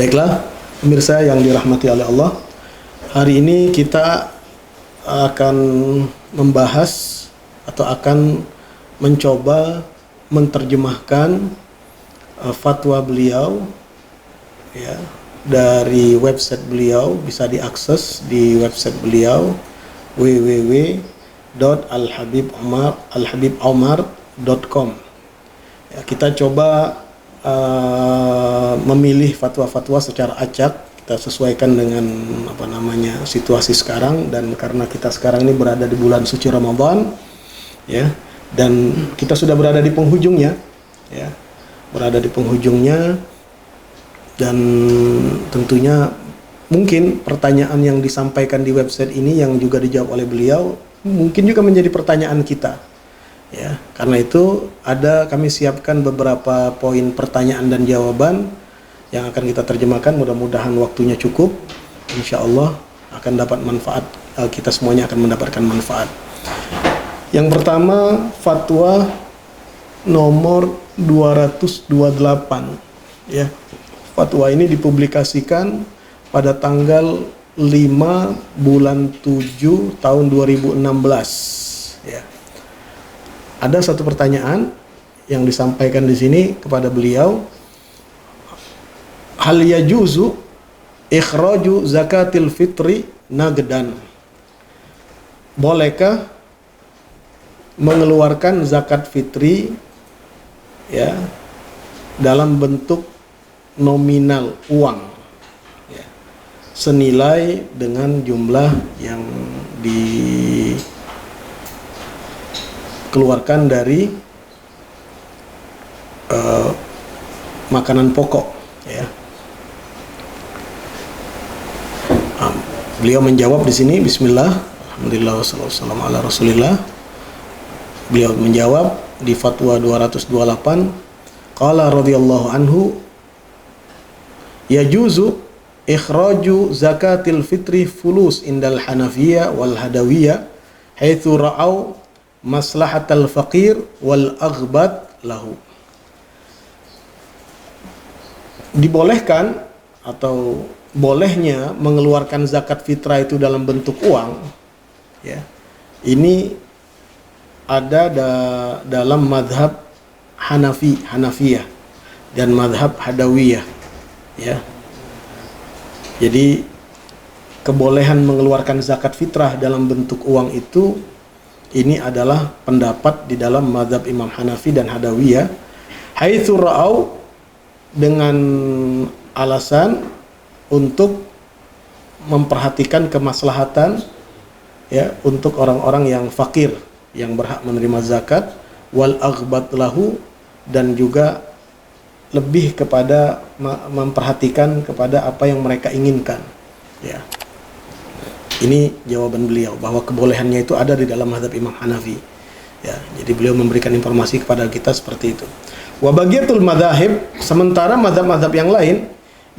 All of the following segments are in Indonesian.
Baiklah, pemirsa yang dirahmati oleh Allah, hari ini kita akan membahas atau akan mencoba menerjemahkan fatwa beliau ya, dari website beliau. Bisa diakses di website beliau www.alhabibomar.com. Ya, kita coba memilih fatwa-fatwa secara acak, kita sesuaikan dengan situasi sekarang, dan karena kita sekarang ini berada di bulan suci Ramadan ya, dan kita sudah berada di penghujungnya ya, dan tentunya mungkin pertanyaan yang disampaikan di website ini yang juga dijawab oleh beliau mungkin juga menjadi pertanyaan kita. Ya, karena itu kami siapkan beberapa poin pertanyaan dan jawaban yang akan kita terjemahkan. Mudah-mudahan waktunya cukup. Insya Allah akan dapat manfaat, kita semuanya akan mendapatkan manfaat. Yang pertama, fatwa nomor 228 ya. Fatwa ini dipublikasikan pada tanggal 5 bulan 7 tahun 2016 ya. Ada satu pertanyaan yang disampaikan di sini kepada beliau. Hal yajuzu ikhraju zakatil fitri nagdan? Bolehkah mengeluarkan zakat fitri ya dalam bentuk nominal uang ya, senilai dengan jumlah yang dikeluarkan dari makanan pokok ya. Beliau menjawab di sini, bismillah, alhamdulillah wassalatu wassalamu ala rasulillah. Beliau menjawab di fatwa 228, qala radhiyallahu anhu, yajuzu ikhraju zakatil fitri fulus indal hanafiyah wal hadawiyah haitsu ra'au maslahatal faqir wal aghbat lahu. Dibolehkan atau bolehnya mengeluarkan zakat fitrah itu dalam bentuk uang ya. Ini ada dalam madhab Hanafiyah dan madhab Hadawiyah ya. Jadi kebolehan mengeluarkan zakat fitrah dalam bentuk uang itu, ini adalah pendapat di dalam mazhab Imam Hanafi dan Hadawiyah. Haitsu ra'au, dengan alasan untuk memperhatikan kemaslahatan ya untuk orang-orang yang fakir yang berhak menerima zakat, wal aghbat lahu, dan juga lebih kepada memperhatikan kepada apa yang mereka inginkan ya. Ini jawaban beliau bahwa kebolehannya itu ada di dalam mazhab Imam Hanafi ya. Jadi beliau memberikan informasi kepada kita seperti itu. Wa bagiatul madzahib, sementara mazhab-mazhab yang lain,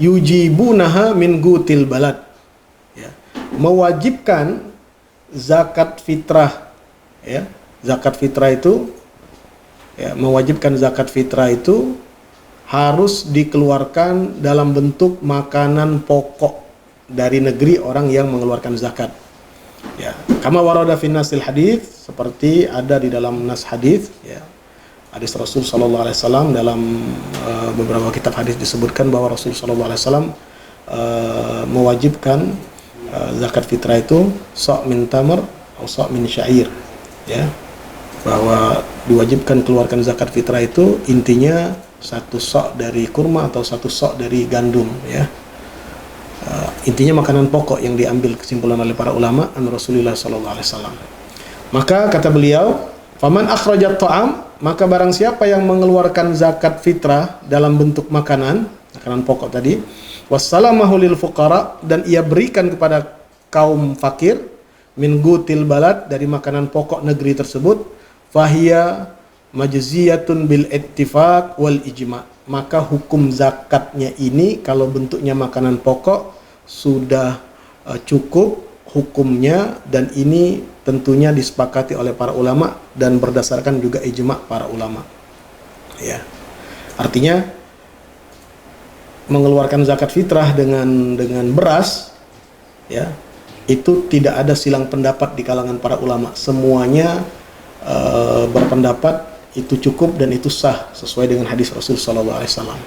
yujibunaha min gutil balad ya, mewajibkan zakat fitrah ya. Zakat fitrah itu ya, mewajibkan zakat fitrah itu harus dikeluarkan dalam bentuk makanan pokok dari negeri orang yang mengeluarkan zakat ya. Kama warada fi nasil hadis, seperti ada di dalam nas hadis ya. Hadis Rasul sallallahu alaihi wasallam, dalam beberapa kitab hadis disebutkan bahwa Rasul sallallahu alaihi wasallam mewajibkan zakat fitrah itu sa' min tamar atau sa' min syair ya. Bahwa diwajibkan keluarkan zakat fitrah itu intinya satu sa' dari kurma atau satu sa' dari gandum ya. Intinya makanan pokok yang diambil kesimpulan oleh para ulama an Rasulullah sallallahu alaihi wasallam. Maka kata beliau, faman akhrajat ta'am, maka barang siapa yang mengeluarkan zakat fitrah dalam bentuk makanan pokok tadi, wassalamahu lil fuqara, dan ia berikan kepada kaum fakir, min gutil balad, dari makanan pokok negeri tersebut, fahiya majziyatun bil ittifaq wal ijma', maka hukum zakatnya ini kalau bentuknya makanan pokok sudah cukup hukumnya, dan ini tentunya disepakati oleh para ulama dan berdasarkan juga ijma' para ulama ya. Artinya mengeluarkan zakat fitrah dengan beras, ya, itu tidak ada silang pendapat di kalangan para ulama. Semuanya berpendapat itu cukup dan itu sah sesuai dengan hadis Rasul sallallahu alaihi wasallam.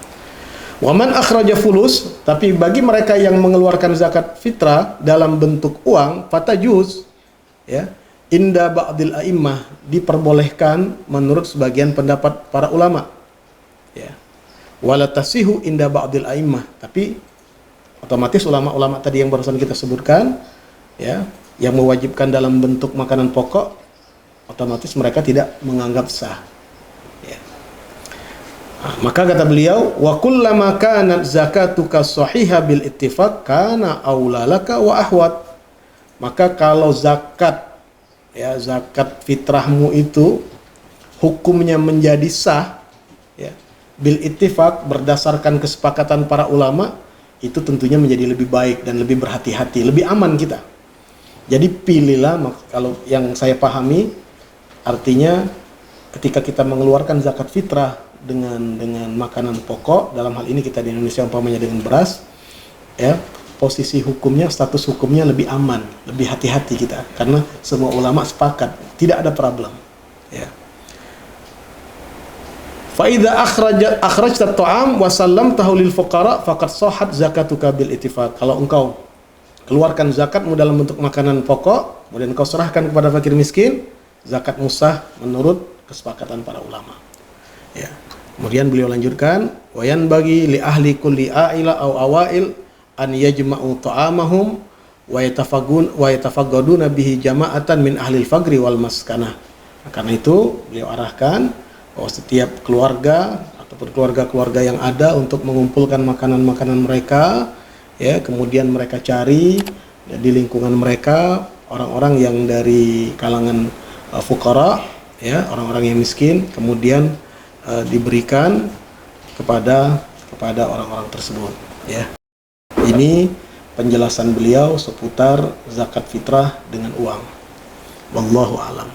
Wa man akhraja fulus, tapi bagi mereka yang mengeluarkan zakat fitrah dalam bentuk uang, fatajuz, ya, inda ba'dil a'immah, diperbolehkan menurut sebagian pendapat para ulama, ya. Wala tasihu inda ba'dil a'immah, tapi otomatis ulama-ulama tadi yang barusan kita sebutkan, ya, yang mewajibkan dalam bentuk makanan pokok, otomatis mereka tidak menganggap sah, ya. Nah, maka kata beliau, wa kullama kanat zakatuka sahihah bil ittifaq kana aula laka wa ahwat. Maka kalau zakat, ya, zakat fitrahmu itu hukumnya menjadi sah, ya, bil ittifaq, berdasarkan kesepakatan para ulama, itu tentunya menjadi lebih baik dan lebih berhati-hati, lebih aman kita. Jadi pilihlah, kalau yang saya pahami artinya ketika kita mengeluarkan zakat fitrah dengan makanan pokok, dalam hal ini kita di Indonesia umpamanya dengan beras, ya, posisi hukumnya, status hukumnya lebih aman, lebih hati-hati kita, karena semua ulama sepakat tidak ada problem, ya. Fa idza akhrajta at-ta'am wa sallamtahu lil fuqara faqad sahhat zakatuka bil ittifaq. Kalau engkau keluarkan zakatmu dalam bentuk makanan pokok, kemudian engkau serahkan kepada fakir miskin, zakatmu sah menurut kesepakatan para ulama, ya. Kemudian beliau lanjutkan, wayan bagi li ahli kulli a'ila aw awail an yajma'u ta'amahum wa yatafaggaduna bihi jama'atan min ahli al-faqri wal maskanah. Karena itu beliau arahkan bahwa setiap keluarga ataupun keluarga-keluarga yang ada untuk mengumpulkan makanan-makanan mereka, ya, kemudian mereka cari, ya, di lingkungan mereka orang-orang yang dari kalangan fuqara, ya, orang-orang yang miskin, kemudian diberikan kepada orang-orang tersebut, ya. Ini penjelasan beliau seputar zakat fitrah dengan uang. Wallahu a'lam.